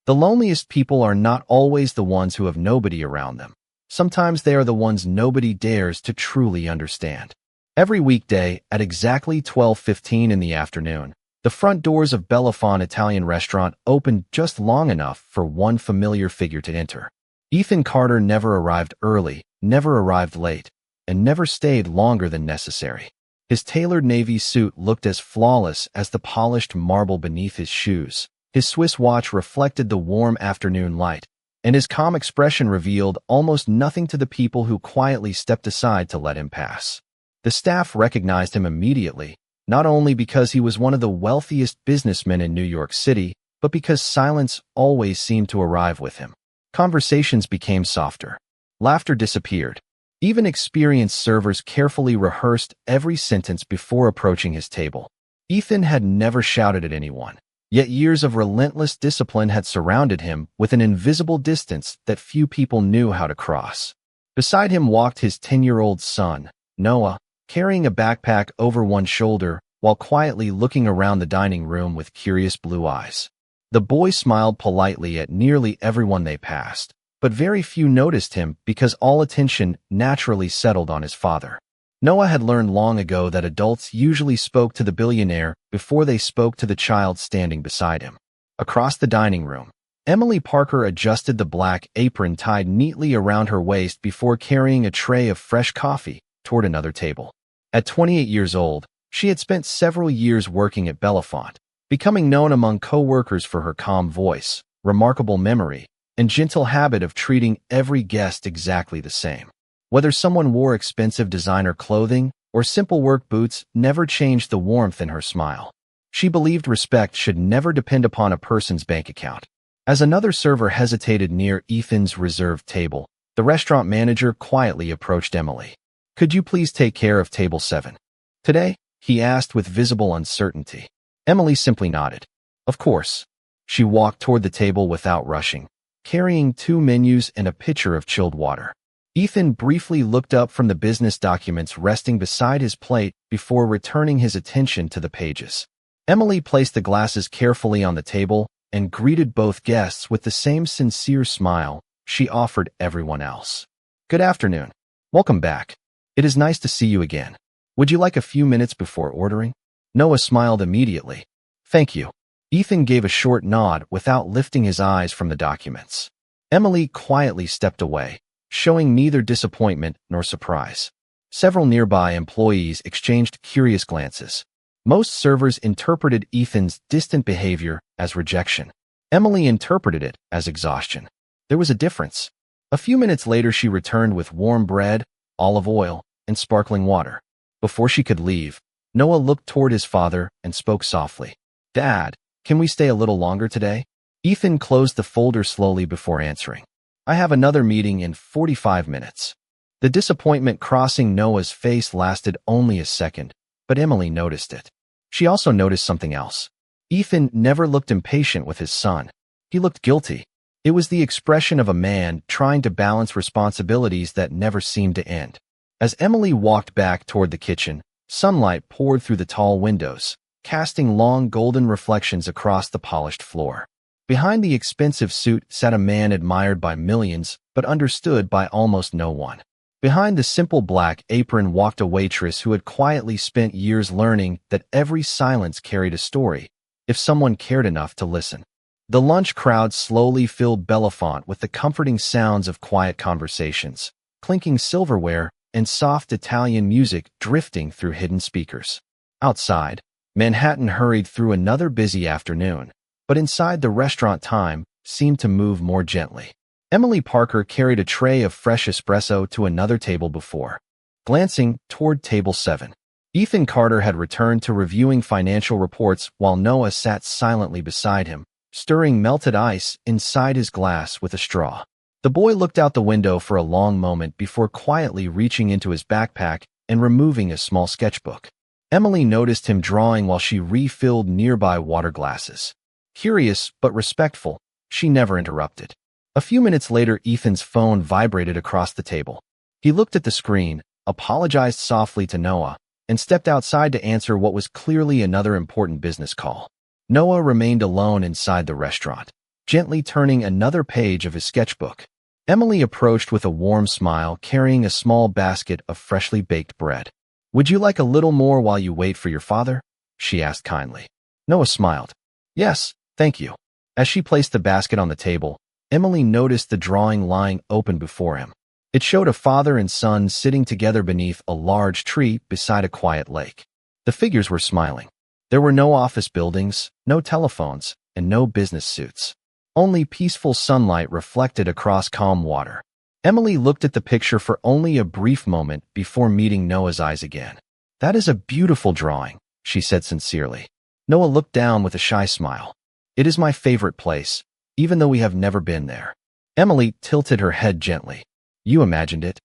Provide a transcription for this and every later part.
The loneliest people are not always the ones who have nobody around them. Sometimes they are the ones nobody dares to truly understand. Every weekday, at exactly 12:15 in the afternoon, the front doors of Bellafon Italian restaurant opened just long enough for one familiar figure to enter. Ethan Carter never arrived early, never arrived late, and never stayed longer than necessary. His tailored navy suit looked as flawless as the polished marble beneath his shoes. His Swiss watch reflected the warm afternoon light, and his calm expression revealed almost nothing to the people who quietly stepped aside to let him pass. The staff recognized him immediately, not only because he was one of the wealthiest businessmen in New York City, but because silence always seemed to arrive with him. Conversations became softer. Laughter disappeared. Even experienced servers carefully rehearsed every sentence before approaching his table. Ethan had never shouted at anyone. Yet years of relentless discipline had surrounded him with an invisible distance that few people knew how to cross. Beside him walked his 10-year-old son, Noah, carrying a backpack over one shoulder while quietly looking around the dining room with curious blue eyes. The boy smiled politely at nearly everyone they passed, but very few noticed him because all attention naturally settled on his father. Noah had learned long ago that adults usually spoke to the billionaire before they spoke to the child standing beside him. Across the dining room, Emily Parker adjusted the black apron tied neatly around her waist before carrying a tray of fresh coffee toward another table. At 28 years old, she had spent several years working at Bellafont, becoming known among co-workers for her calm voice, remarkable memory, and gentle habit of treating every guest exactly the same. Whether someone wore expensive designer clothing or simple work boots never changed the warmth in her smile. She believed respect should never depend upon a person's bank account. As another server hesitated near Ethan's reserved table, the restaurant manager quietly approached Emily. "Could you please take care of table 7? Today?" he asked with visible uncertainty. Emily simply nodded. "Of course." She walked toward the table without rushing, carrying 2 menus and a pitcher of chilled water. Ethan briefly looked up from the business documents resting beside his plate before returning his attention to the pages. Emily placed the glasses carefully on the table and greeted both guests with the same sincere smile she offered everyone else. "Good afternoon. Welcome back. It is nice to see you again. Would you like a few minutes before ordering?" Noah smiled immediately. "Thank you." Ethan gave a short nod without lifting his eyes from the documents. Emily quietly stepped away, showing neither disappointment nor surprise. Several nearby employees exchanged curious glances. Most servers interpreted Ethan's distant behavior as rejection. Emily interpreted it as exhaustion. There was a difference. A few minutes later, she returned with warm bread, olive oil, and sparkling water. Before she could leave, Noah looked toward his father and spoke softly. "Dad, can we stay a little longer today?" Ethan closed the folder slowly before answering. "I have another meeting in 45 minutes. The disappointment crossing Noah's face lasted only a second, but Emily noticed it. She also noticed something else. Ethan never looked impatient with his son. He looked guilty. It was the expression of a man trying to balance responsibilities that never seemed to end. As Emily walked back toward the kitchen, sunlight poured through the tall windows, casting long golden reflections across the polished floor. Behind the expensive suit sat a man admired by millions, but understood by almost no one. Behind the simple black apron walked a waitress who had quietly spent years learning that every silence carried a story, if someone cared enough to listen. The lunch crowd slowly filled Bellafont with the comforting sounds of quiet conversations, clinking silverware, and soft Italian music drifting through hidden speakers. Outside, Manhattan hurried through another busy afternoon, but inside the restaurant time seemed to move more gently. Emily Parker carried a tray of fresh espresso to another table before glancing toward table 7. Ethan Carter had returned to reviewing financial reports while Noah sat silently beside him, stirring melted ice inside his glass with a straw. The boy looked out the window for a long moment before quietly reaching into his backpack and removing a small sketchbook. Emily noticed him drawing while she refilled nearby water glasses. Curious but respectful, she never interrupted. A few minutes later, Ethan's phone vibrated across the table. He looked at the screen, apologized softly to Noah, and stepped outside to answer what was clearly another important business call. Noah remained alone inside the restaurant. gently turning another page of his sketchbook. Emily approached with a warm smile, carrying a small basket of freshly baked bread. "Would you like a little more while you wait for your father?" she asked kindly. Noah smiled. "Yes, thank you." As she placed the basket on the table, Emily noticed the drawing lying open before him. It showed a father and son sitting together beneath a large tree beside a quiet lake. The figures were smiling. There were no office buildings, no telephones, and no business suits. Only peaceful sunlight reflected across calm water. Emily looked at the picture for only a brief moment before meeting Noah's eyes again. "That is a beautiful drawing," she said sincerely. Noah looked down with a shy smile. "It is my favorite place, even though we have never been there." Emily tilted her head gently. "You imagined it?"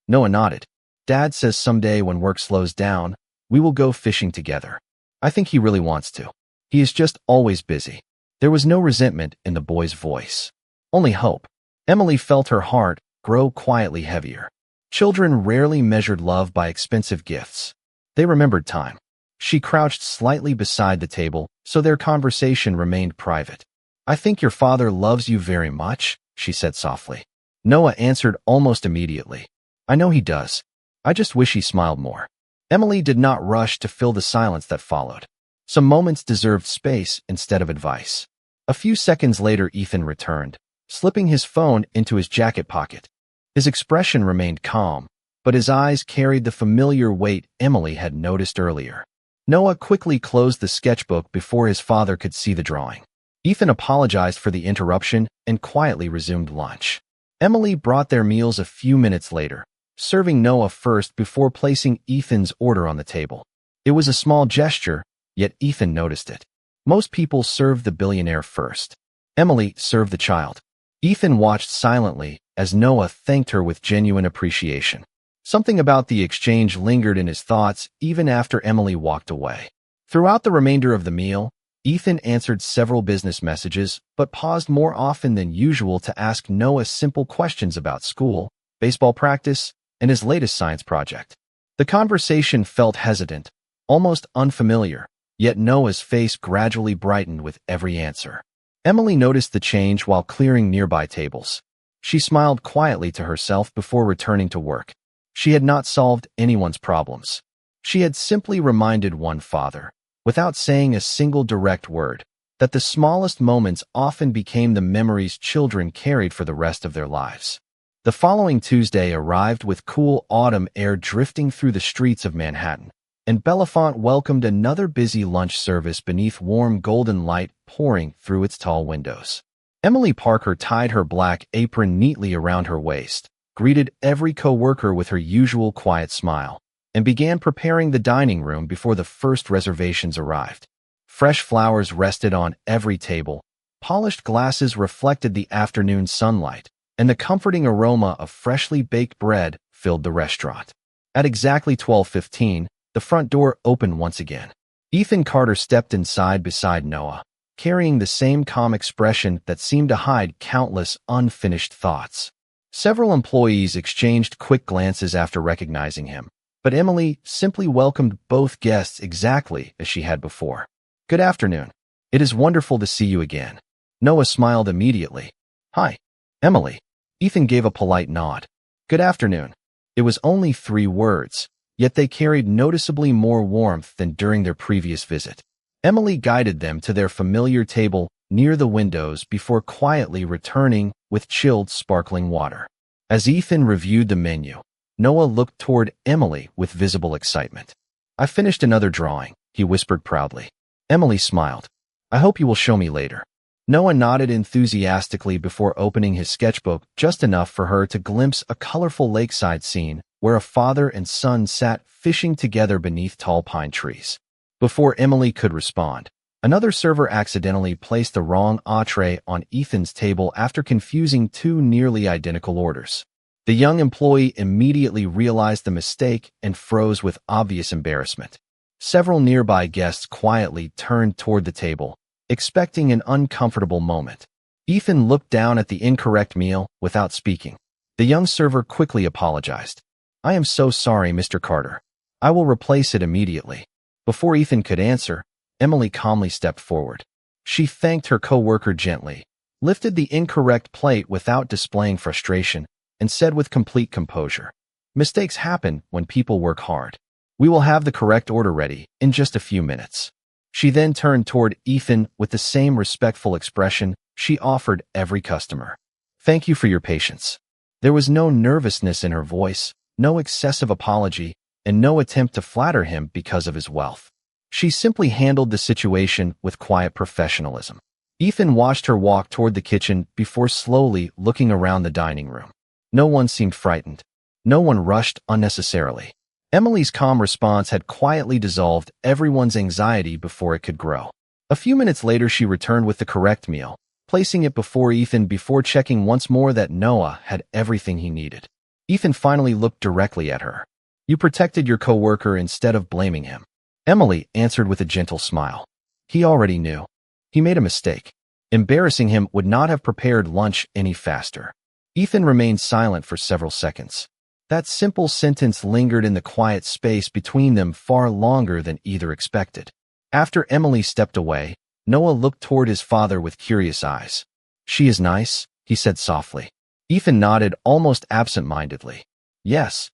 Noah nodded. "Dad says someday when work slows down, we will go fishing together. I think he really wants to. He is just always busy." There was no resentment in the boy's voice, only hope. Emily felt her heart grow quietly heavier. Children rarely measured love by expensive gifts. They remembered time. She crouched slightly beside the table, so their conversation remained private. "I think your father loves you very much," she said softly. Noah answered almost immediately. "I know he does. I just wish he smiled more." Emily did not rush to fill the silence that followed. Some moments deserved space instead of advice. A few seconds later, Ethan returned, slipping his phone into his jacket pocket. His expression remained calm, but his eyes carried the familiar weight Emily had noticed earlier. Noah quickly closed the sketchbook before his father could see the drawing. Ethan apologized for the interruption and quietly resumed lunch. Emily brought their meals a few minutes later, serving Noah first before placing Ethan's order on the table. It was a small gesture, yet Ethan noticed it. Most people served the billionaire first. Emily served the child. Ethan watched silently as Noah thanked her with genuine appreciation. Something about the exchange lingered in his thoughts even after Emily walked away. Throughout the remainder of the meal, Ethan answered several business messages, but paused more often than usual to ask Noah simple questions about school, baseball practice, and his latest science project. The conversation felt hesitant, almost unfamiliar, yet Noah's face gradually brightened with every answer. Emily noticed the change while clearing nearby tables. She smiled quietly to herself before returning to work. She had not solved anyone's problems. She had simply reminded one father, without saying a single direct word, that the smallest moments often became the memories children carried for the rest of their lives. The following Tuesday arrived with cool autumn air drifting through the streets of Manhattan, and Bellefonte welcomed another busy lunch service beneath warm golden light pouring through its tall windows. Emily Parker tied her black apron neatly around her waist, greeted every co-worker with her usual quiet smile, and began preparing the dining room before the first reservations arrived. Fresh flowers rested on every table, polished glasses reflected the afternoon sunlight, and the comforting aroma of freshly baked bread filled the restaurant. At exactly 12:15, the front door opened once again. Ethan Carter stepped inside beside Noah, carrying the same calm expression that seemed to hide countless unfinished thoughts. Several employees exchanged quick glances after recognizing him, but Emily simply welcomed both guests exactly as she had before. "Good afternoon. It is wonderful to see you again." Noah smiled immediately. "Hi, Emily." Ethan gave a polite nod. "Good afternoon." It was only 3 words, yet they carried noticeably more warmth than during their previous visit. Emily guided them to their familiar table near the windows before quietly returning with chilled sparkling water. As Ethan reviewed the menu, Noah looked toward Emily with visible excitement. "I finished another drawing," he whispered proudly. Emily smiled. "I hope you will show me later." Noah nodded enthusiastically before opening his sketchbook just enough for her to glimpse a colorful lakeside scene where a father and son sat fishing together beneath tall pine trees. Before Emily could respond, another server accidentally placed the wrong entree on Ethan's table after confusing 2 nearly identical orders. The young employee immediately realized the mistake and froze with obvious embarrassment. Several nearby guests quietly turned toward the table, expecting an uncomfortable moment. Ethan looked down at the incorrect meal without speaking. The young server quickly apologized. "I am so sorry, Mr. Carter. I will replace it immediately." Before Ethan could answer, Emily calmly stepped forward. She thanked her co-worker gently, lifted the incorrect plate without displaying frustration, and said with complete composure, "Mistakes happen when people work hard. We will have the correct order ready in just a few minutes." She then turned toward Ethan with the same respectful expression she offered every customer. "Thank you for your patience." There was no nervousness in her voice, no excessive apology, and no attempt to flatter him because of his wealth. She simply handled the situation with quiet professionalism. Ethan watched her walk toward the kitchen before slowly looking around the dining room. No one seemed frightened. No one rushed unnecessarily. Emily's calm response had quietly dissolved everyone's anxiety before it could grow. A few minutes later, she returned with the correct meal, placing it before Ethan before checking once more that Noah had everything he needed. Ethan finally looked directly at her. "You protected your coworker instead of blaming him." Emily answered with a gentle smile. "He already knew. He made a mistake. Embarrassing him would not have prepared lunch any faster." Ethan remained silent for several seconds. That simple sentence lingered in the quiet space between them far longer than either expected. After Emily stepped away, Noah looked toward his father with curious eyes. "She is nice," he said softly. Ethan nodded almost absent-mindedly. "Yes."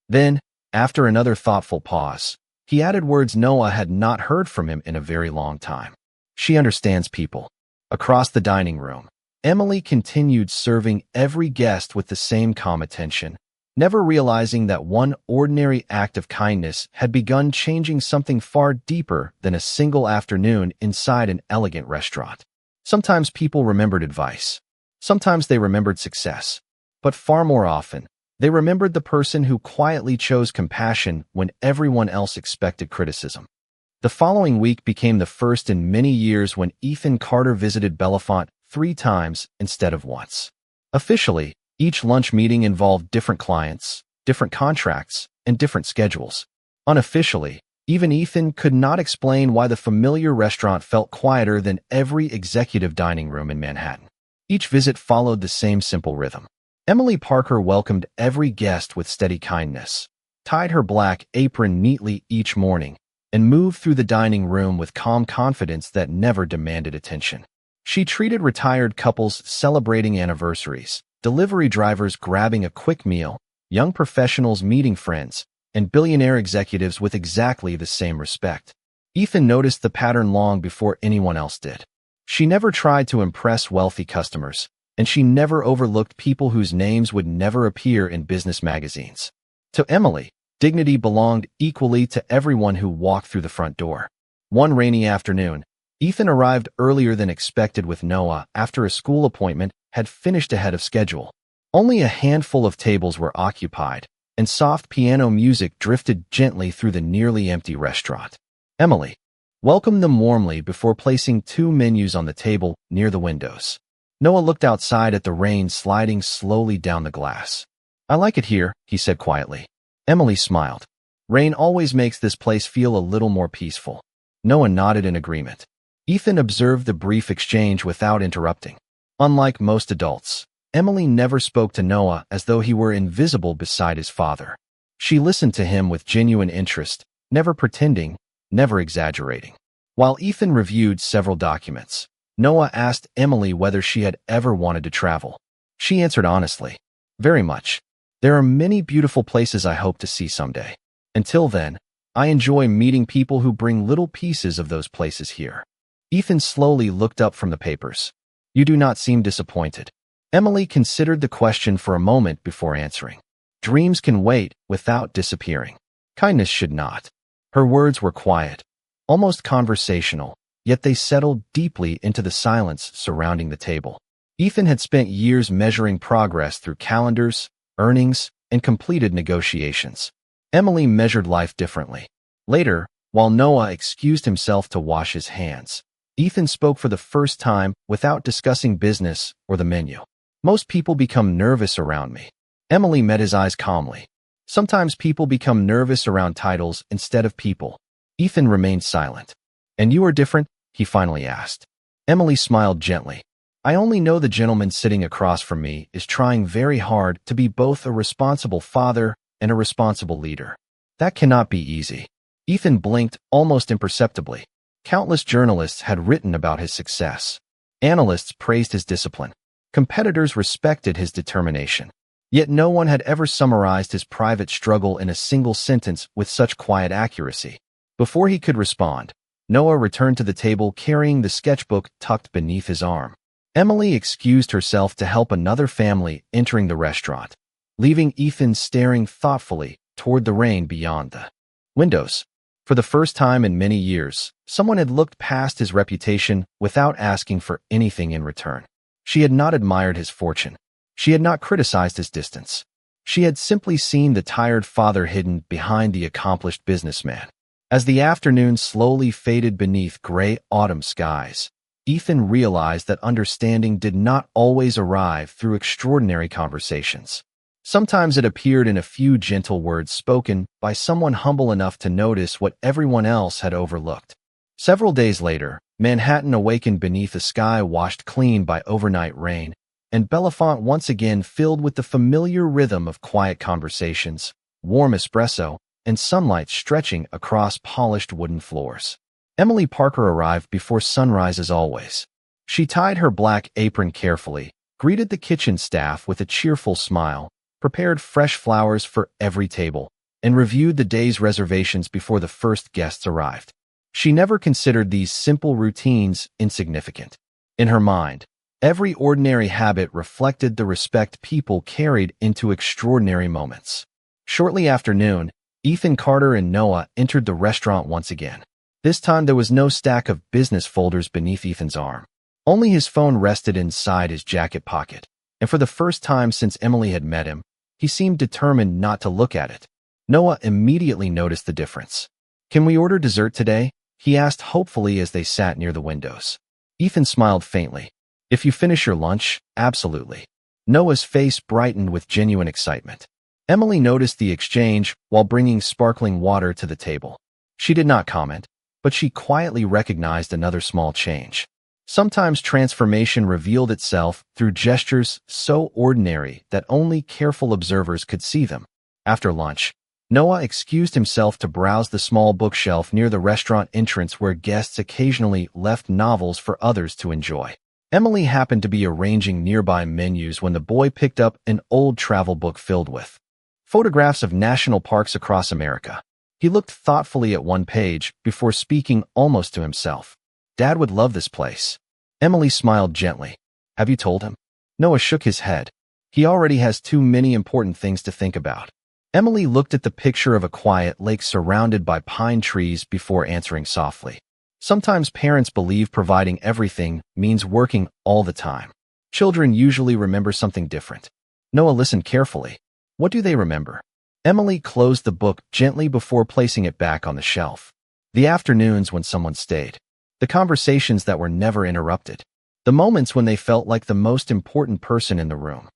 Then, after another thoughtful pause, he added words Noah had not heard from him in a very long time. "She understands people." Across the dining room, Emily continued serving every guest with the same calm attention, never realizing that one ordinary act of kindness had begun changing something far deeper than a single afternoon inside an elegant restaurant. Sometimes people remembered advice. Sometimes they remembered success. But far more often, they remembered the person who quietly chose compassion when everyone else expected criticism. The following week became the first in many years when Ethan Carter visited Bellafont 3 times instead of once. Officially, each lunch meeting involved different clients, different contracts, and different schedules. Unofficially, even Ethan could not explain why the familiar restaurant felt quieter than every executive dining room in Manhattan. Each visit followed the same simple rhythm. Emily Parker welcomed every guest with steady kindness, tied her black apron neatly each morning, and moved through the dining room with calm confidence that never demanded attention. She treated retired couples celebrating anniversaries, delivery drivers grabbing a quick meal, young professionals meeting friends, and billionaire executives with exactly the same respect. Ethan noticed the pattern long before anyone else did. She never tried to impress wealthy customers, and she never overlooked people whose names would never appear in business magazines. To Emily, dignity belonged equally to everyone who walked through the front door. One rainy afternoon, Ethan arrived earlier than expected with Noah after a school appointment had finished ahead of schedule. Only a handful of tables were occupied, and soft piano music drifted gently through the nearly empty restaurant. Emily welcomed them warmly before placing 2 menus on the table near the windows. Noah looked outside at the rain sliding slowly down the glass. "I like it here," he said quietly. Emily smiled. "Rain always makes this place feel a little more peaceful." Noah nodded in agreement. Ethan observed the brief exchange without interrupting. Unlike most adults, Emily never spoke to Noah as though he were invisible beside his father. She listened to him with genuine interest, never pretending, never exaggerating. While Ethan reviewed several documents, Noah asked Emily whether she had ever wanted to travel. She answered honestly, "Very much. There are many beautiful places I hope to see someday. Until then, I enjoy meeting people who bring little pieces of those places here." Ethan slowly looked up from the papers. "You do not seem disappointed." Emily considered the question for a moment before answering. "Dreams can wait without disappearing. Kindness should not." Her words were quiet, almost conversational, yet they settled deeply into the silence surrounding the table. Ethan had spent years measuring progress through calendars, earnings, and completed negotiations. Emily measured life differently. Later, while Noah excused himself to wash his hands, Ethan spoke for the first time without discussing business or the menu. "Most people become nervous around me." Emily met his eyes calmly. "Sometimes people become nervous around titles instead of people." Ethan remained silent. "And you are different?" he finally asked. Emily smiled gently. "I only know the gentleman sitting across from me is trying very hard to be both a responsible father and a responsible leader. That cannot be easy." Ethan blinked almost imperceptibly. Countless journalists had written about his success. Analysts praised his discipline. Competitors respected his determination. Yet no one had ever summarized his private struggle in a single sentence with such quiet accuracy. Before he could respond, Noah returned to the table carrying the sketchbook tucked beneath his arm. Emily excused herself to help another family entering the restaurant, leaving Ethan staring thoughtfully toward the rain beyond the windows. For the first time in many years, someone had looked past his reputation without asking for anything in return. She had not admired his fortune. She had not criticized his distance. She had simply seen the tired father hidden behind the accomplished businessman. As the afternoon slowly faded beneath gray autumn skies, Ethan realized that understanding did not always arrive through extraordinary conversations. Sometimes it appeared in a few gentle words spoken by someone humble enough to notice what everyone else had overlooked. Several days later, Manhattan awakened beneath a sky washed clean by overnight rain, and Bellefonte once again filled with the familiar rhythm of quiet conversations, warm espresso, and sunlight stretching across polished wooden floors. Emily Parker arrived before sunrise as always. She tied her black apron carefully, greeted the kitchen staff with a cheerful smile, prepared fresh flowers for every table, and reviewed the day's reservations before the first guests arrived. She never considered these simple routines insignificant. In her mind, every ordinary habit reflected the respect people carried into extraordinary moments. Shortly after noon, Ethan Carter and Noah entered the restaurant once again. This time there was no stack of business folders beneath Ethan's arm. Only his phone rested inside his jacket pocket, and for the first time since Emily had met him, he seemed determined not to look at it. Noah immediately noticed the difference. "Can we order dessert today?" he asked hopefully as they sat near the windows. Ethan smiled faintly. "If you finish your lunch, absolutely." Noah's face brightened with genuine excitement. Emily noticed the exchange while bringing sparkling water to the table. She did not comment, but she quietly recognized another small change. Sometimes transformation revealed itself through gestures so ordinary that only careful observers could see them. After lunch, Noah excused himself to browse the small bookshelf near the restaurant entrance where guests occasionally left novels for others to enjoy. Emily happened to be arranging nearby menus when the boy picked up an old travel book filled with photographs of national parks across America. He looked thoughtfully at one page before speaking almost to himself. "Dad would love this place." Emily smiled gently. "Have you told him?" Noah shook his head. "He already has too many important things to think about." Emily looked at the picture of a quiet lake surrounded by pine trees before answering softly. Sometimes parents believe providing everything means working all the time. Children usually remember something different. Noah listened carefully. What do they remember? Emily closed the book gently before placing it back on the shelf. The afternoons when someone stayed. The conversations that were never interrupted. The moments when they felt like the most important person in the room.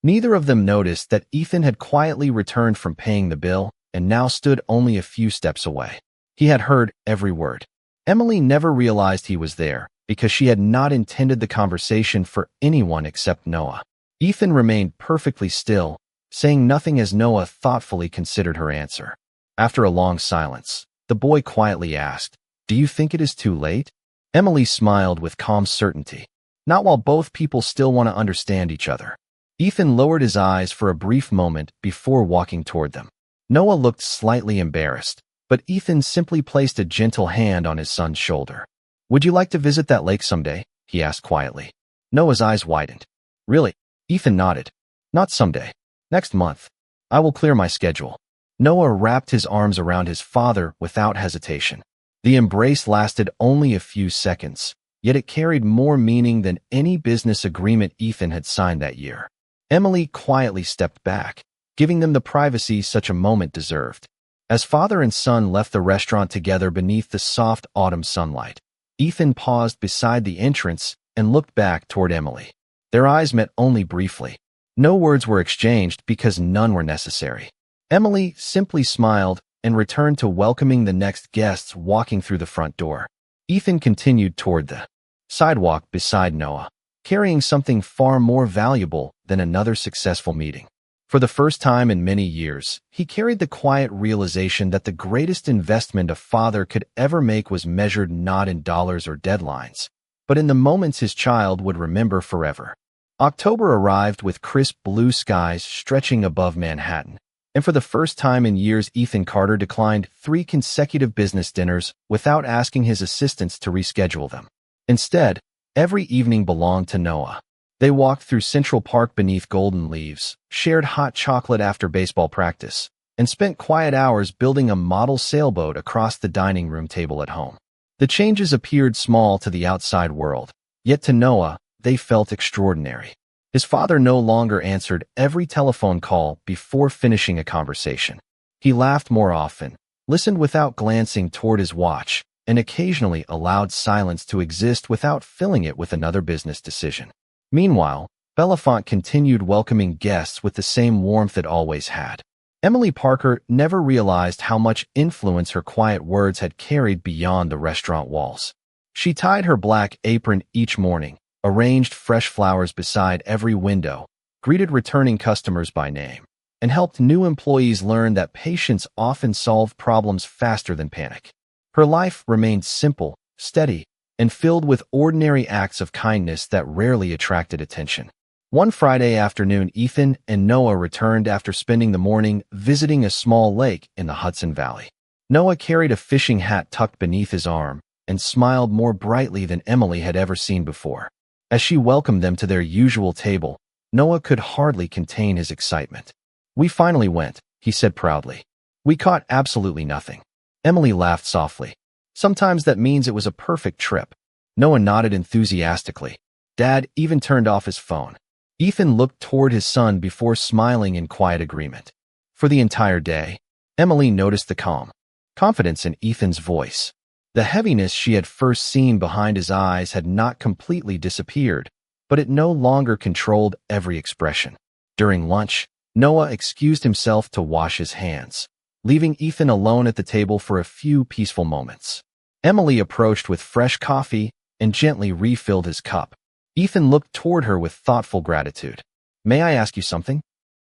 Neither of them noticed that Ethan had quietly returned from paying the bill and now stood only a few steps away. He had heard every word. Emily never realized he was there because she had not intended the conversation for anyone except Noah. Ethan remained perfectly still, saying nothing as Noah thoughtfully considered her answer. After a long silence, the boy quietly asked, "Do you think it is too late?" Emily smiled with calm certainty. "Not while both people still want to understand each other." Ethan lowered his eyes for a brief moment before walking toward them. Noah looked slightly embarrassed, but Ethan simply placed a gentle hand on his son's shoulder. "Would you like to visit that lake someday?" he asked quietly. Noah's eyes widened. "Really?" Ethan nodded. "Not someday. Next month. I will clear my schedule." Noah wrapped his arms around his father without hesitation. The embrace lasted only a few seconds, yet it carried more meaning than any business agreement Ethan had signed that year. Emily quietly stepped back, giving them the privacy such a moment deserved. As father and son left the restaurant together beneath the soft autumn sunlight, Ethan paused beside the entrance and looked back toward Emily. Their eyes met only briefly. No words were exchanged because none were necessary. Emily simply smiled and returned to welcoming the next guests walking through the front door. Ethan continued toward the sidewalk beside Noah, carrying something far more valuable than another successful meeting. For the first time in many years, he carried the quiet realization that the greatest investment a father could ever make was measured not in dollars or deadlines, but but in the moments his child would remember forever. October arrived with crisp blue skies stretching above Manhattan, and for the first time in years Ethan Carter declined 3 consecutive business dinners without asking his assistants to reschedule them. Instead, every evening belonged to Noah. They walked through Central Park beneath golden leaves, shared hot chocolate after baseball practice, and spent quiet hours building a model sailboat across the dining room table at home. The changes appeared small to the outside world, yet to Noah, they felt extraordinary. His father no longer answered every telephone call before finishing a conversation. He laughed more often, listened without glancing toward his watch, and occasionally allowed silence to exist without filling it with another business decision. Meanwhile, Belafonte continued welcoming guests with the same warmth it always had. Emily Parker never realized how much influence her quiet words had carried beyond the restaurant walls. She tied her black apron each morning, arranged fresh flowers beside every window, greeted returning customers by name, and helped new employees learn that patience often solved problems faster than panic. Her life remained simple, steady, and filled with ordinary acts of kindness that rarely attracted attention. One Friday afternoon, Ethan and Noah returned after spending the morning visiting a small lake in the Hudson Valley. Noah carried a fishing hat tucked beneath his arm and smiled more brightly than Emily had ever seen before. As she welcomed them to their usual table, Noah could hardly contain his excitement. "We finally went," he said proudly. "We caught absolutely nothing." Emily laughed softly. "Sometimes that means it was a perfect trip." Noah nodded enthusiastically. Dad even turned off his phone. Ethan looked toward his son before smiling in quiet agreement. For the entire day, Emily noticed the calm, confidence in Ethan's voice. The heaviness she had first seen behind his eyes had not completely disappeared, but it no longer controlled every expression. During lunch, Noah excused himself to wash his hands, leaving Ethan alone at the table for a few peaceful moments. Emily approached with fresh coffee and gently refilled his cup. Ethan looked toward her with thoughtful gratitude. "May I ask you something?"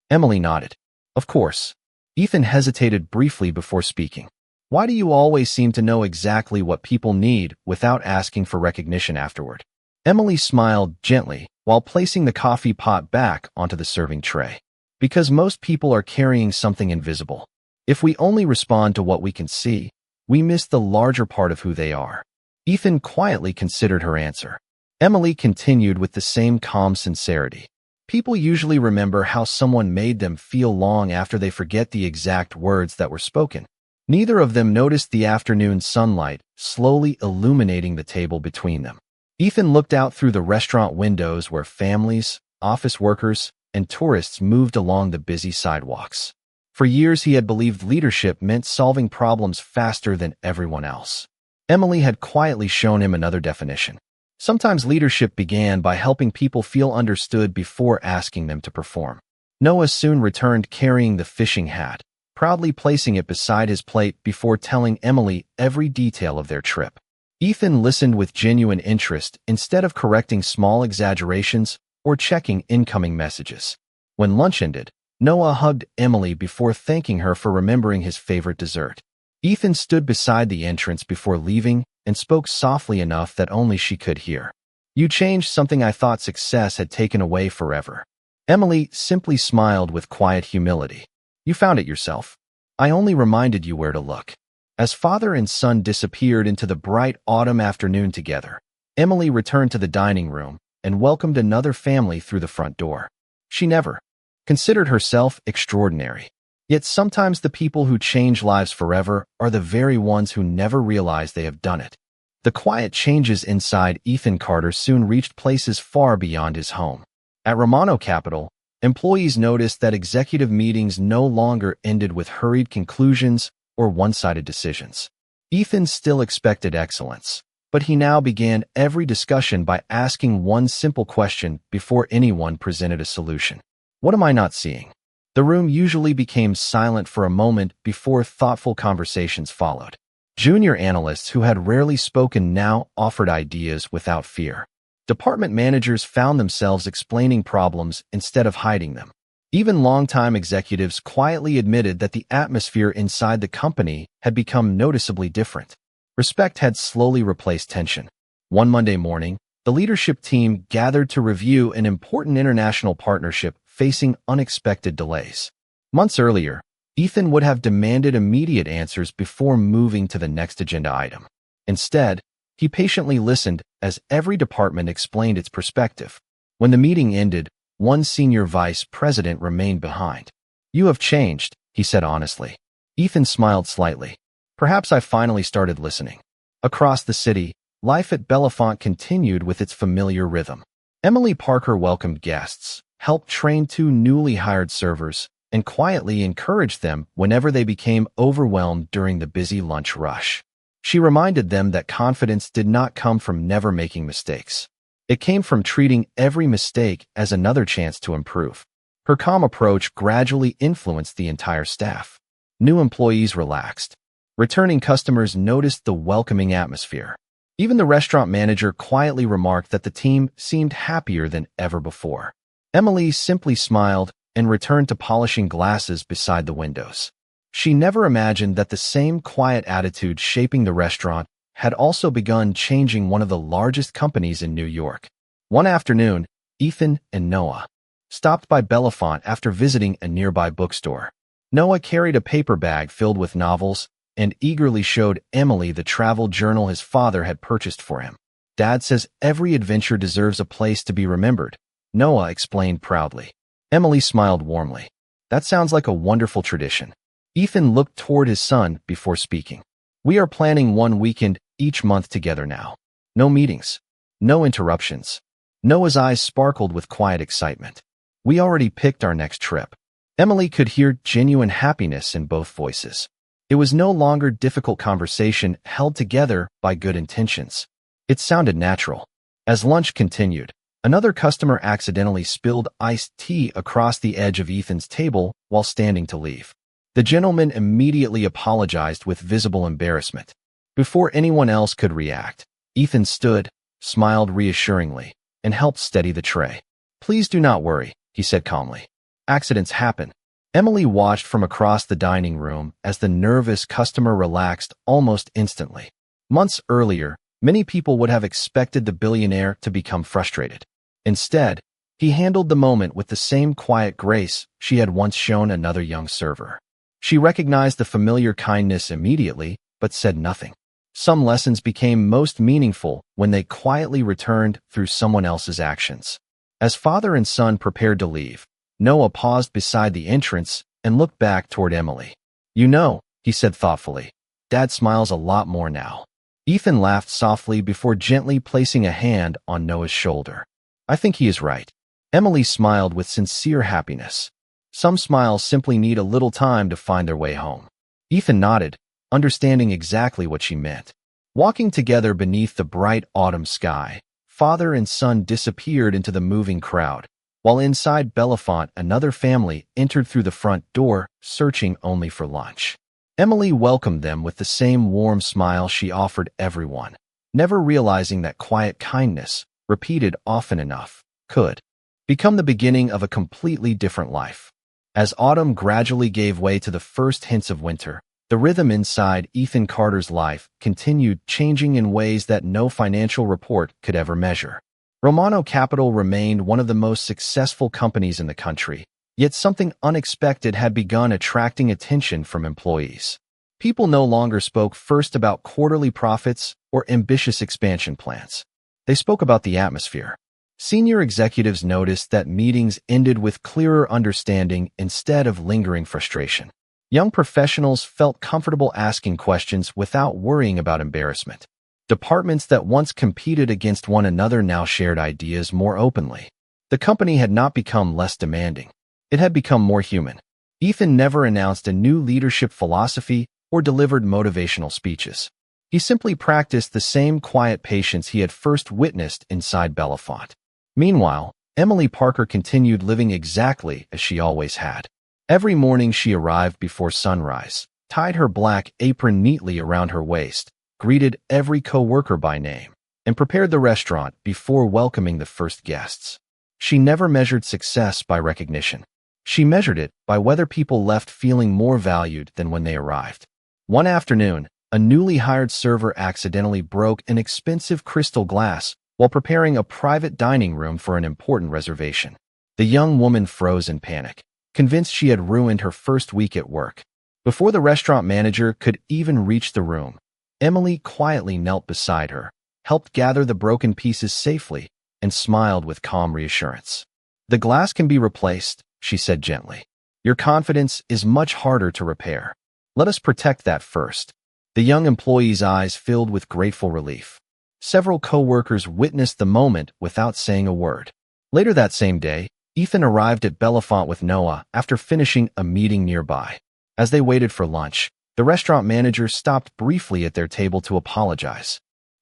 Emily nodded. "Of course." Ethan hesitated briefly before speaking. "Why do you always seem to know exactly what people need without asking for recognition afterward?" Emily smiled gently while placing the coffee pot back onto the serving tray. "Because most people are carrying something invisible. If we only respond to what we can see, we miss the larger part of who they are." Ethan quietly considered her answer. Emily continued with the same calm sincerity. "People usually remember how someone made them feel long after they forget the exact words that were spoken." Neither of them noticed the afternoon sunlight slowly illuminating the table between them. Ethan looked out through the restaurant windows where families, office workers, and tourists moved along the busy sidewalks. For years he had believed leadership meant solving problems faster than everyone else. Emily had quietly shown him another definition. Sometimes leadership began by helping people feel understood before asking them to perform. Noah soon returned carrying the fishing hat, proudly placing it beside his plate before telling Emily every detail of their trip. Ethan listened with genuine interest instead of correcting small exaggerations or checking incoming messages. When lunch ended, Noah hugged Emily before thanking her for remembering his favorite dessert. Ethan stood beside the entrance before leaving and spoke softly enough that only she could hear. "You changed something I thought success had taken away forever." Emily simply smiled with quiet humility. "You found it yourself. I only reminded you where to look." As father and son disappeared into the bright autumn afternoon together, Emily returned to the dining room and welcomed another family through the front door. She never considered herself extraordinary. Yet sometimes the people who change lives forever are the very ones who never realize they have done it. The quiet changes inside Ethan Carter soon reached places far beyond his home. At Romano Capital, employees noticed that executive meetings no longer ended with hurried conclusions or one-sided decisions. Ethan still expected excellence, but he now began every discussion by asking one simple question before anyone presented a solution. "What am I not seeing?" The room usually became silent for a moment before thoughtful conversations followed. Junior analysts who had rarely spoken now offered ideas without fear. Department managers found themselves explaining problems instead of hiding them. Even longtime executives quietly admitted that the atmosphere inside the company had become noticeably different. Respect had slowly replaced tension. One Monday morning, The leadership team gathered to review an important international partnership facing unexpected delays. Months earlier, Ethan would have demanded immediate answers before moving to the next agenda item. Instead, he patiently listened as every department explained its perspective. When the meeting ended, one senior vice president remained behind. "You have changed," he said honestly. Ethan smiled slightly. "Perhaps I finally started listening." Across the city, life at Bellefont continued with its familiar rhythm. Emily Parker welcomed guests, helped train two newly hired servers, and quietly encouraged them whenever they became overwhelmed during the busy lunch rush. She reminded them that confidence did not come from never making mistakes. It came from treating every mistake as another chance to improve. Her calm approach gradually influenced the entire staff. New employees relaxed. Returning customers noticed the welcoming atmosphere. Even the restaurant manager quietly remarked that the team seemed happier than ever before. Emily simply smiled and returned to polishing glasses beside the windows. She never imagined that the same quiet attitude shaping the restaurant had also begun changing one of the largest companies in New York. One afternoon, Ethan and Noah stopped by Bellefont after visiting a nearby bookstore. Noah carried a paper bag filled with novels and eagerly showed Emily the travel journal his father had purchased for him. "Dad says every adventure deserves a place to be remembered," Noah explained proudly. Emily smiled warmly. "That sounds like a wonderful tradition." Ethan looked toward his son before speaking. "We are planning one weekend each month together now. No meetings. No interruptions." Noah's eyes sparkled with quiet excitement. "We already picked our next trip." Emily could hear genuine happiness in both voices. It was no longer difficult conversation held together by good intentions. It sounded natural. As lunch continued, another customer accidentally spilled iced tea across the edge of Ethan's table while standing to leave. The gentleman immediately apologized with visible embarrassment. Before anyone else could react, Ethan stood, smiled reassuringly, and helped steady the tray. "Please do not worry," he said calmly. "Accidents happen." Emily watched from across the dining room as the nervous customer relaxed almost instantly. Months earlier, many people would have expected the billionaire to become frustrated. Instead, he handled the moment with the same quiet grace she had once shown another young server. She recognized the familiar kindness immediately, but said nothing. Some lessons became most meaningful when they quietly returned through someone else's actions. As father and son prepared to leave, Noah paused beside the entrance and looked back toward Emily. "You know," he said thoughtfully, "Dad smiles a lot more now." Ethan laughed softly before gently placing a hand on Noah's shoulder. "I think he is right." Emily smiled with sincere happiness. Some smiles simply need a little time to find their way home. Ethan nodded, understanding exactly what she meant. Walking together beneath the bright autumn sky, father and son disappeared into the moving crowd, while inside Bellefont another family entered through the front door, searching only for lunch. Emily welcomed them with the same warm smile she offered everyone, never realizing that quiet kindness, repeated often enough, could become the beginning of a completely different life. As autumn gradually gave way to the first hints of winter, the rhythm inside Ethan Carter's life continued changing in ways that no financial report could ever measure. Romano Capital remained one of the most successful companies in the country, yet something unexpected had begun attracting attention from employees. People no longer spoke first about quarterly profits or ambitious expansion plans. They spoke about the atmosphere. Senior executives noticed that meetings ended with clearer understanding instead of lingering frustration. Young professionals felt comfortable asking questions without worrying about embarrassment. Departments that once competed against one another now shared ideas more openly. The company had not become less demanding. It had become more human. Ethan never announced a new leadership philosophy or delivered motivational speeches. He simply practiced the same quiet patience he had first witnessed inside Bellefont. Meanwhile, Emily Parker continued living exactly as she always had. Every morning she arrived before sunrise, tied her black apron neatly around her waist, greeted every coworker by name, and prepared the restaurant before welcoming the first guests. She never measured success by recognition. She measured it by whether people left feeling more valued than when they arrived. One afternoon, a newly hired server accidentally broke an expensive crystal glass while preparing a private dining room for an important reservation. The young woman froze in panic, convinced she had ruined her first week at work. Before the restaurant manager could even reach the room, Emily quietly knelt beside her, helped gather the broken pieces safely, and smiled with calm reassurance. "The glass can be replaced," she said gently. "Your confidence is much harder to repair. Let us protect that first." The young employee's eyes filled with grateful relief. Several co-workers witnessed the moment without saying a word. Later that same day, Ethan arrived at Bellefont with Noah after finishing a meeting nearby. As they waited for lunch, the restaurant manager stopped briefly at their table to apologize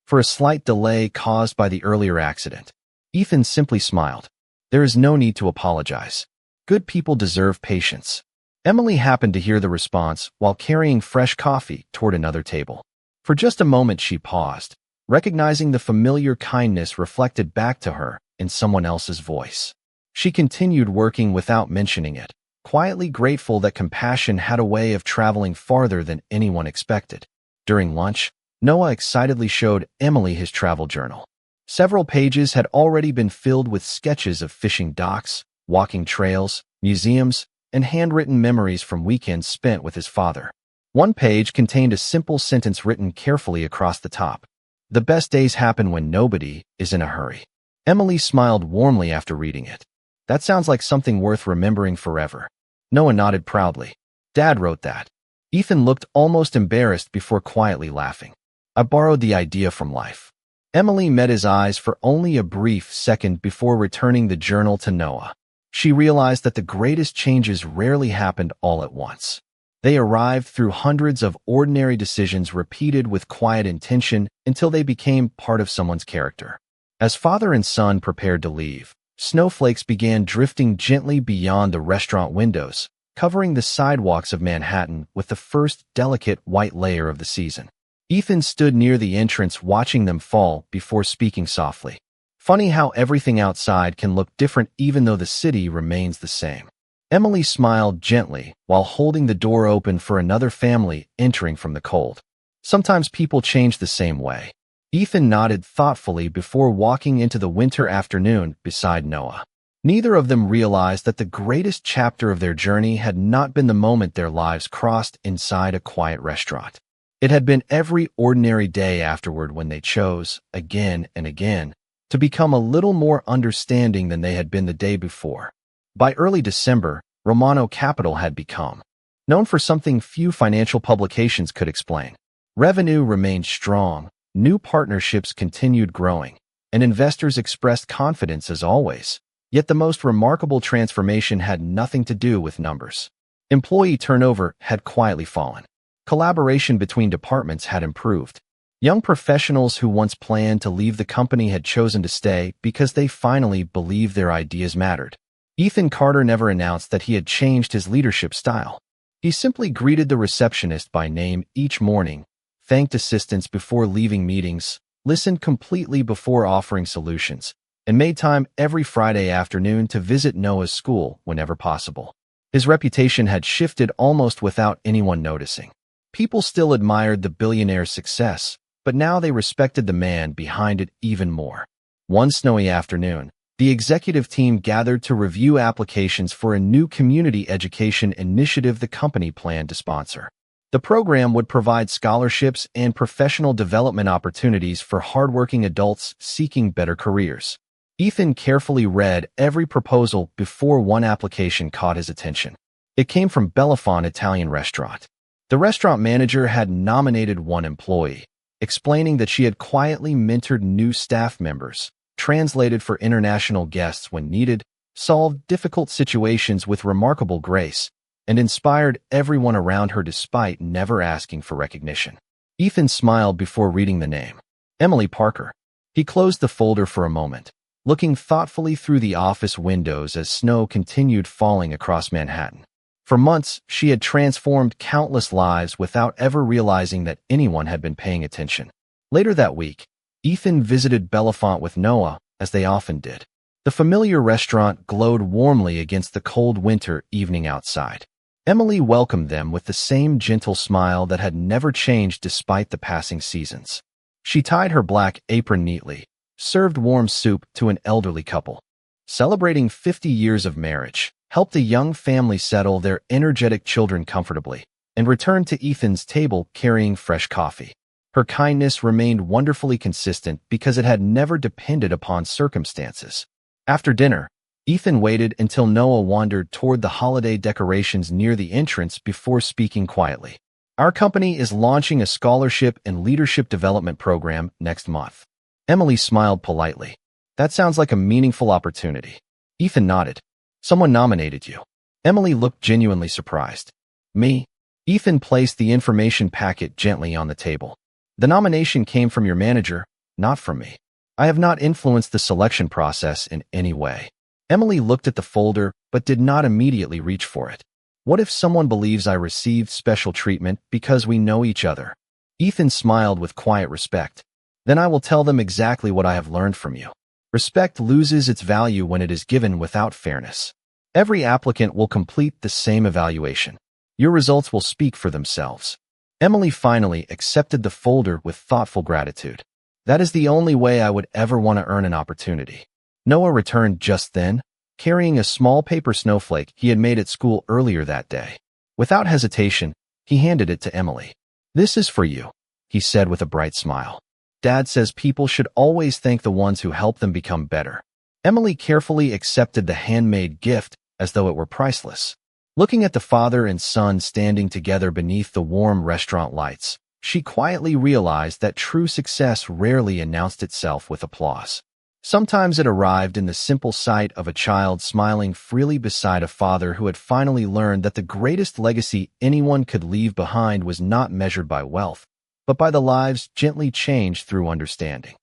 for a slight delay caused by the earlier accident. Ethan simply smiled. "There is no need to apologize. Good people deserve patience." Emily happened to hear the response while carrying fresh coffee toward another table. For just a moment she paused, recognizing the familiar kindness reflected back to her in someone else's voice. She continued working without mentioning it, quietly grateful that compassion had a way of traveling farther than anyone expected. During lunch, Noah excitedly showed Emily his travel journal. Several pages had already been filled with sketches of fishing docks, walking trails, museums, and handwritten memories from weekends spent with his father. One page contained a simple sentence written carefully across the top. "The best days happen when nobody is in a hurry." Emily smiled warmly after reading it. "That sounds like something worth remembering forever." Noah nodded proudly. "Dad wrote that." Ethan looked almost embarrassed before quietly laughing. "I borrowed the idea from life." Emily met his eyes for only a brief second before returning the journal to Noah. She realized that the greatest changes rarely happened all at once. They arrived through hundreds of ordinary decisions repeated with quiet intention until they became part of someone's character. As father and son prepared to leave, snowflakes began drifting gently beyond the restaurant windows, covering the sidewalks of Manhattan with the first delicate white layer of the season. Ethan stood near the entrance watching them fall before speaking softly. "Funny how everything outside can look different even though the city remains the same." Emily smiled gently while holding the door open for another family entering from the cold. "Sometimes people change the same way." Ethan nodded thoughtfully before walking into the winter afternoon beside Noah. Neither of them realized that the greatest chapter of their journey had not been the moment their lives crossed inside a quiet restaurant. It had been every ordinary day afterward when they chose, again and again, to become a little more understanding than they had been the day before. By early December, Romano Capital had become known for something few financial publications could explain. Revenue remained strong, new partnerships continued growing, and investors expressed confidence as always. Yet the most remarkable transformation had nothing to do with numbers. Employee turnover had quietly fallen. Collaboration between departments had improved. Young professionals who once planned to leave the company had chosen to stay because they finally believed their ideas mattered. Ethan Carter never announced that he had changed his leadership style. He simply greeted the receptionist by name each morning, thanked assistants before leaving meetings, listened completely before offering solutions, and made time every Friday afternoon to visit Noah's school whenever possible. His reputation had shifted almost without anyone noticing. People still admired the billionaire's success, but now they respected the man behind it even more. One snowy afternoon, the executive team gathered to review applications for a new community education initiative the company planned to sponsor. The program would provide scholarships and professional development opportunities for hardworking adults seeking better careers. Ethan carefully read every proposal before one application caught his attention. It came from Bellefont Italian Restaurant. The restaurant manager had nominated one employee, explaining that she had quietly mentored new staff members, translated for international guests when needed, solved difficult situations with remarkable grace, and inspired everyone around her despite never asking for recognition. Ethan smiled before reading the name. Emily Parker. He closed the folder for a moment, looking thoughtfully through the office windows as snow continued falling across Manhattan. For months, she had transformed countless lives without ever realizing that anyone had been paying attention. Later that week, Ethan visited Bellefont with Noah, as they often did. The familiar restaurant glowed warmly against the cold winter evening outside. Emily welcomed them with the same gentle smile that had never changed despite the passing seasons. She tied her black apron neatly, served warm soup to an elderly couple. Celebrating 50 years of marriage, helped a young family settle their energetic children comfortably, and returned to Ethan's table carrying fresh coffee. Her kindness remained wonderfully consistent because it had never depended upon circumstances. After dinner, Ethan waited until Noah wandered toward the holiday decorations near the entrance before speaking quietly. Our company is launching a scholarship and leadership development program next month. Emily smiled politely. That sounds like a meaningful opportunity. Ethan nodded. Someone nominated you. Emily looked genuinely surprised. Me? Ethan placed the information packet gently on the table. The nomination came from your manager, not from me. I have not influenced the selection process in any way. Emily looked at the folder but did not immediately reach for it. What if someone believes I received special treatment because we know each other? Ethan smiled with quiet respect. Then I will tell them exactly what I have learned from you. Respect loses its value when it is given without fairness. Every applicant will complete the same evaluation. Your results will speak for themselves. Emily finally accepted the folder with thoughtful gratitude. That is the only way I would ever want to earn an opportunity. Noah returned just then, carrying a small paper snowflake he had made at school earlier that day. Without hesitation, he handed it to Emily. This is for you, he said with a bright smile. Dad says people should always thank the ones who help them become better. Emily carefully accepted the handmade gift as though it were priceless. Looking at the father and son standing together beneath the warm restaurant lights, she quietly realized that true success rarely announced itself with applause. Sometimes it arrived in the simple sight of a child smiling freely beside a father who had finally learned that the greatest legacy anyone could leave behind was not measured by wealth, but by the lives gently changed through understanding.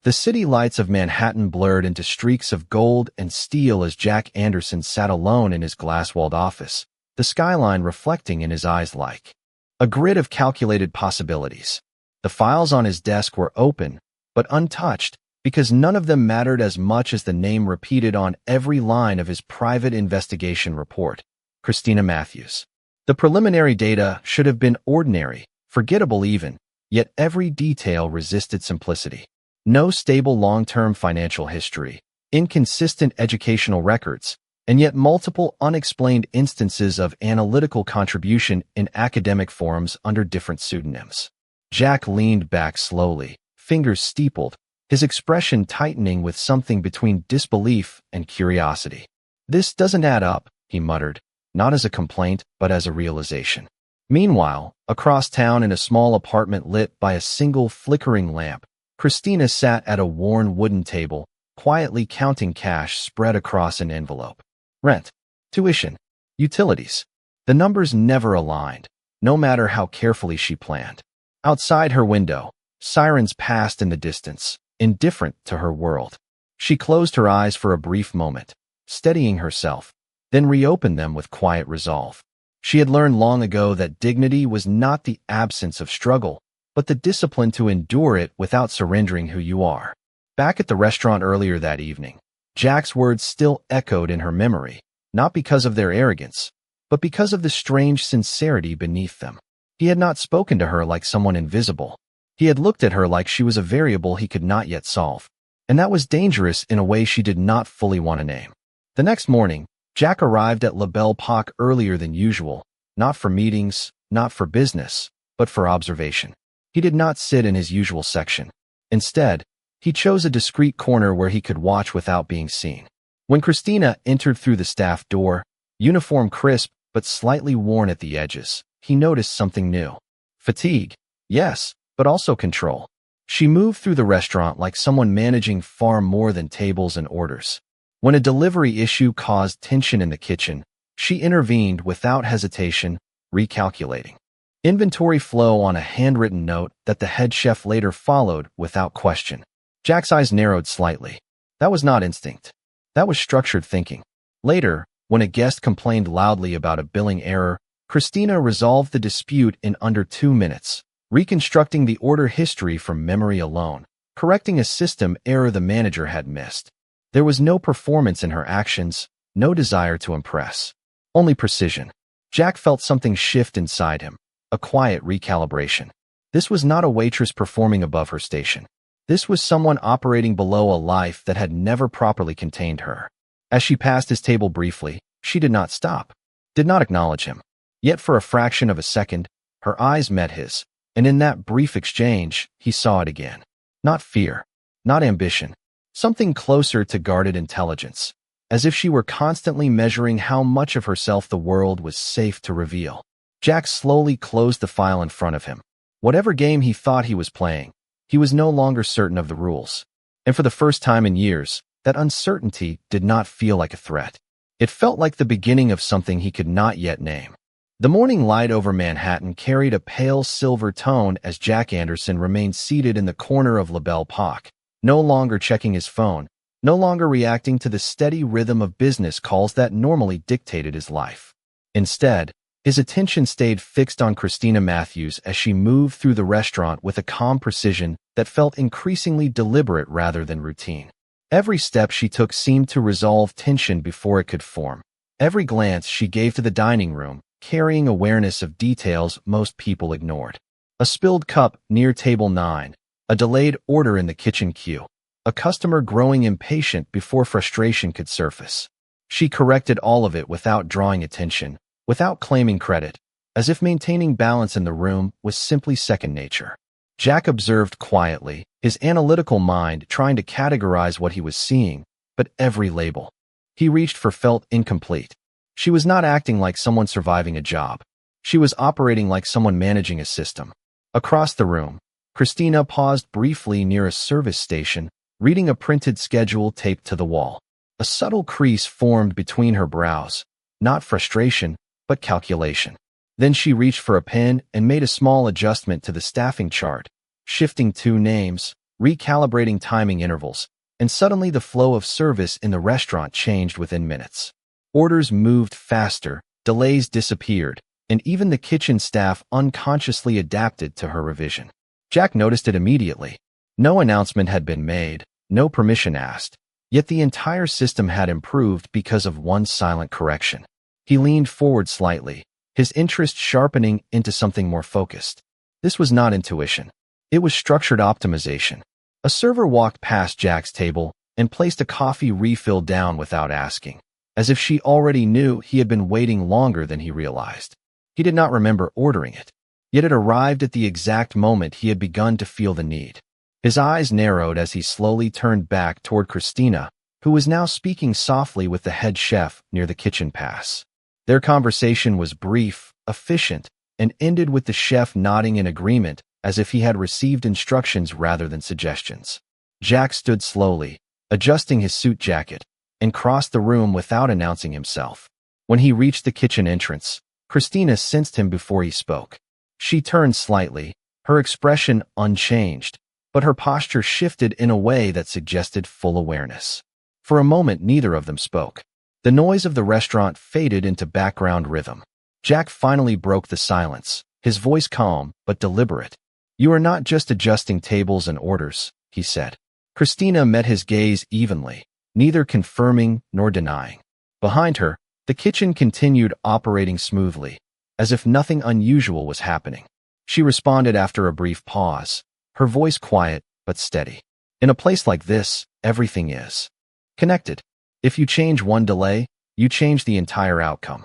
The city lights of Manhattan blurred into streaks of gold and steel as Jack Anderson sat alone in his glass-walled office, the skyline reflecting in his eyes like a grid of calculated possibilities. The files on his desk were open, but untouched, because none of them mattered as much as the name repeated on every line of his private investigation report, Christina Matthews. The preliminary data should have been ordinary, forgettable even, yet every detail resisted simplicity. No stable long-term financial history, inconsistent educational records, and yet multiple unexplained instances of analytical contribution in academic forums under different pseudonyms. Jack leaned back slowly, fingers steepled, his expression tightening with something between disbelief and curiosity. This doesn't add up, he muttered, not as a complaint, but as a realization. Meanwhile, across town in a small apartment lit by a single flickering lamp, Christina sat at a worn wooden table, quietly counting cash spread across an envelope. Rent, tuition, utilities. The numbers never aligned, no matter how carefully she planned. Outside her window, sirens passed in the distance, indifferent to her world. She closed her eyes for a brief moment, steadying herself, then reopened them with quiet resolve. She had learned long ago that dignity was not the absence of struggle, but the discipline to endure it without surrendering who you are. Back at the restaurant earlier that evening, Jack's words still echoed in her memory, not because of their arrogance, but because of the strange sincerity beneath them. He had not spoken to her like someone invisible. He had looked at her like she was a variable he could not yet solve, and that was dangerous in a way she did not fully want to name. The next morning, Jack arrived at La Belle Époque earlier than usual, not for meetings, not for business, but for observation. He did not sit in his usual section. Instead, he chose a discreet corner where he could watch without being seen. When Christina entered through the staff door, uniform crisp but slightly worn at the edges, he noticed something new. Fatigue, yes, but also control. She moved through the restaurant like someone managing far more than tables and orders. When a delivery issue caused tension in the kitchen, she intervened without hesitation, recalculating inventory flow on a handwritten note that the head chef later followed without question. Jack's eyes narrowed slightly. That was not instinct. That was structured thinking. Later, when a guest complained loudly about a billing error, Christina resolved the dispute in under 2 minutes, reconstructing the order history from memory alone, correcting a system error the manager had missed. There was no performance in her actions, no desire to impress, only precision. Jack felt something shift inside him, a quiet recalibration. This was not a waitress performing above her station. This was someone operating below a life that had never properly contained her. As she passed his table briefly, she did not stop, did not acknowledge him. Yet for a fraction of a second, her eyes met his, and in that brief exchange, he saw it again. Not fear, not ambition, something closer to guarded intelligence, as if she were constantly measuring how much of herself the world was safe to reveal. Jack slowly closed the file in front of him. Whatever game he thought he was playing, he was no longer certain of the rules. And for the first time in years, that uncertainty did not feel like a threat. It felt like the beginning of something he could not yet name. The morning light over Manhattan carried a pale silver tone as Jack Anderson remained seated in the corner of La Belle Époque, no longer checking his phone, no longer reacting to the steady rhythm of business calls that normally dictated his life. Instead, his attention stayed fixed on Christina Matthews as she moved through the restaurant with a calm precision that felt increasingly deliberate rather than routine. Every step she took seemed to resolve tension before it could form. Every glance she gave to the dining room, carrying awareness of details most people ignored. A spilled cup near table 9, a delayed order in the kitchen queue, a customer growing impatient before frustration could surface. She corrected all of it without drawing attention, without claiming credit, as if maintaining balance in the room was simply second nature. Jack observed quietly, his analytical mind trying to categorize what he was seeing, but every label he reached for felt incomplete. She was not acting like someone surviving a job. She was operating like someone managing a system. Across the room, Christina paused briefly near a service station, reading a printed schedule taped to the wall. A subtle crease formed between her brows, not frustration, but calculation. Then she reached for a pen and made a small adjustment to the staffing chart, shifting 2 names, recalibrating timing intervals, and suddenly the flow of service in the restaurant changed within minutes. Orders moved faster, delays disappeared, and even the kitchen staff unconsciously adapted to her revision. Jack noticed it immediately. No announcement had been made, no permission asked, yet the entire system had improved because of one silent correction. He leaned forward slightly, his interest sharpening into something more focused. This was not intuition. It was structured optimization. A server walked past Jack's table and placed a coffee refill down without asking, as if she already knew he had been waiting longer than he realized. He did not remember ordering it, yet it arrived at the exact moment he had begun to feel the need. His eyes narrowed as he slowly turned back toward Christina, who was now speaking softly with the head chef near the kitchen pass. Their conversation was brief, efficient, and ended with the chef nodding in agreement as if he had received instructions rather than suggestions. Jack stood slowly, adjusting his suit jacket, and crossed the room without announcing himself. When he reached the kitchen entrance, Christina sensed him before he spoke. She turned slightly, her expression unchanged, but her posture shifted in a way that suggested full awareness. For a moment, neither of them spoke. The noise of the restaurant faded into background rhythm. Jack finally broke the silence, his voice calm but deliberate. "You are not just adjusting tables and orders," he said. Christina met his gaze evenly, neither confirming nor denying. Behind her, the kitchen continued operating smoothly, as if nothing unusual was happening. She responded after a brief pause, her voice quiet but steady. "In a place like this, everything is connected. If you change one delay, you change the entire outcome."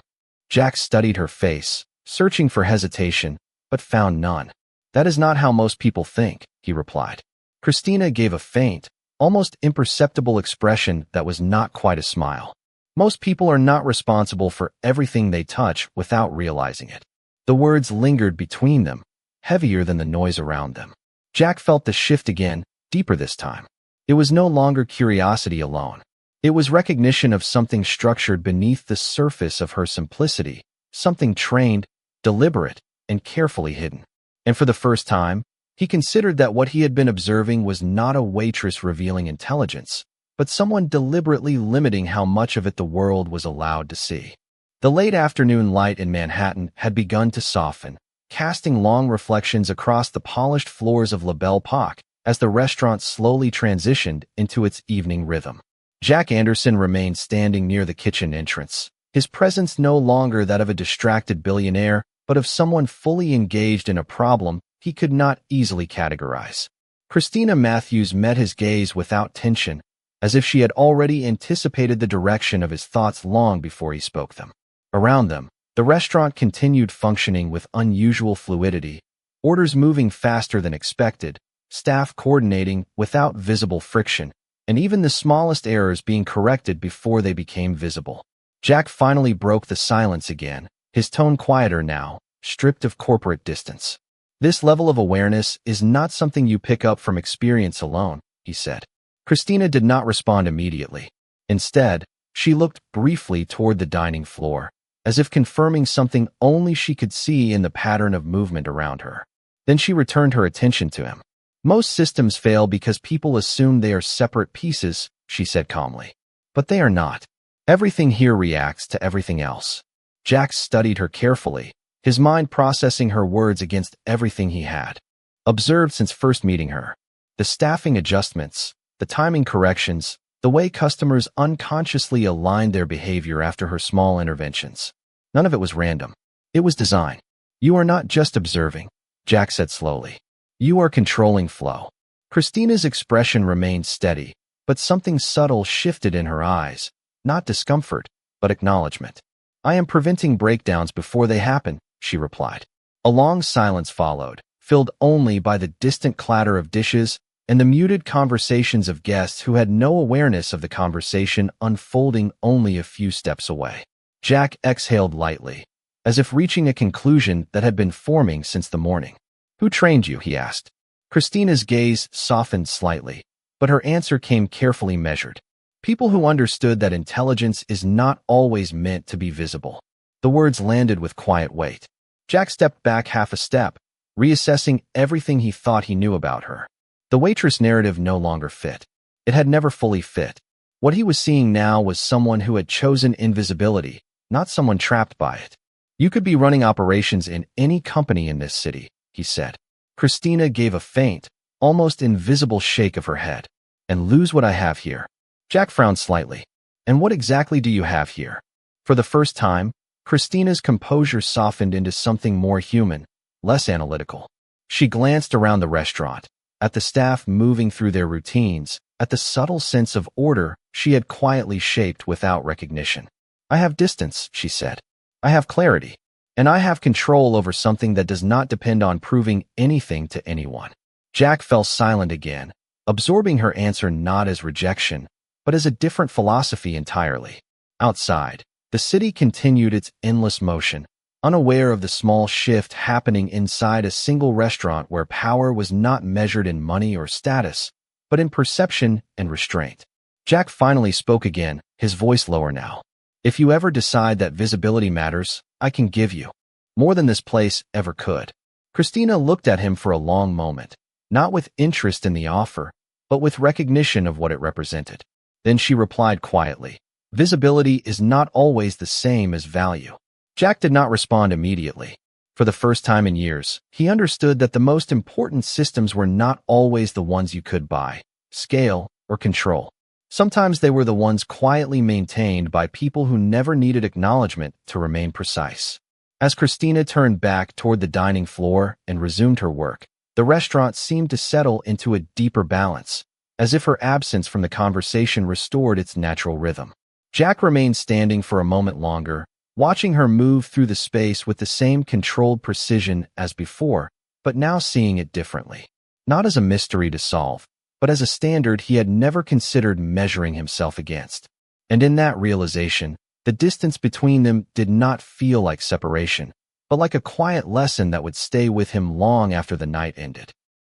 Jack studied her face, searching for hesitation, but found none. "That is not how most people think," he replied. Christina gave a faint, almost imperceptible expression that was not quite a smile. "Most people are not responsible for everything they touch without realizing it." The words lingered between them, heavier than the noise around them. Jack felt the shift again, deeper this time. It was no longer curiosity alone. It was recognition of something structured beneath the surface of her simplicity, something trained, deliberate, and carefully hidden. And for the first time, he considered that what he had been observing was not a waitress revealing intelligence, but someone deliberately limiting how much of it the world was allowed to see. The late afternoon light in Manhattan had begun to soften, casting long reflections across the polished floors of La Belle Époque as the restaurant slowly transitioned into its evening rhythm. Jack Anderson remained standing near the kitchen entrance, his presence no longer that of a distracted billionaire, but of someone fully engaged in a problem he could not easily categorize. Christina Matthews met his gaze without tension, as if she had already anticipated the direction of his thoughts long before he spoke them. Around them, the restaurant continued functioning with unusual fluidity, orders moving faster than expected, staff coordinating without visible friction, and even the smallest errors being corrected before they became visible. Jack finally broke the silence again, his tone quieter now, stripped of corporate distance. "This level of awareness is not something you pick up from experience alone," he said. Christina did not respond immediately. Instead, she looked briefly toward the dining floor, as if confirming something only she could see in the pattern of movement around her. Then she returned her attention to him. "Most systems fail because people assume they are separate pieces," she said calmly. "But they are not. Everything here reacts to everything else." Jack studied her carefully, his mind processing her words against everything he had observed since first meeting her. The staffing adjustments, the timing corrections, the way customers unconsciously aligned their behavior after her small interventions. None of it was random. It was design. "You are not just observing," Jack said slowly. "You are controlling flow." Christina's expression remained steady, but something subtle shifted in her eyes, not discomfort, but acknowledgement. "I am preventing breakdowns before they happen," she replied. A long silence followed, filled only by the distant clatter of dishes and the muted conversations of guests who had no awareness of the conversation unfolding only a few steps away. Jack exhaled lightly, as if reaching a conclusion that had been forming since the morning. "Who trained you?" he asked. Christina's gaze softened slightly, but her answer came carefully measured. "People who understood that intelligence is not always meant to be visible." The words landed with quiet weight. Jack stepped back half a step, reassessing everything he thought he knew about her. The waitress narrative no longer fit. It had never fully fit. What he was seeing now was someone who had chosen invisibility, not someone trapped by it. "You could be running operations in any company in this city," he said. Christina gave a faint, almost invisible shake of her head. "And lose what I have here." Jack frowned slightly. "And what exactly do you have here?" For the first time, Christina's composure softened into something more human, less analytical. She glanced around the restaurant, at the staff moving through their routines, at the subtle sense of order she had quietly shaped without recognition. "I have distance," she said. "I have clarity. And I have control over something that does not depend on proving anything to anyone." Jack fell silent again, absorbing her answer not as rejection, but as a different philosophy entirely. Outside, the city continued its endless motion, unaware of the small shift happening inside a single restaurant where power was not measured in money or status, but in perception and restraint. Jack finally spoke again, his voice lower now. "If you ever decide that visibility matters, I can give you more than this place ever could." Christina looked at him for a long moment, not with interest in the offer, but with recognition of what it represented. Then she replied quietly, "Visibility is not always the same as value." Jack did not respond immediately. For the first time in years, he understood that the most important systems were not always the ones you could buy, scale, or control. Sometimes they were the ones quietly maintained by people who never needed acknowledgement to remain precise. As Christina turned back toward the dining floor and resumed her work, the restaurant seemed to settle into a deeper balance, as if her absence from the conversation restored its natural rhythm. Jack remained standing for a moment longer, watching her move through the space with the same controlled precision as before, but now seeing it differently. Not as a mystery to solve, but as a standard he had never considered measuring himself against. And in that realization, the distance between them did not feel like separation, but like a quiet lesson that would stay with him long after the night ended.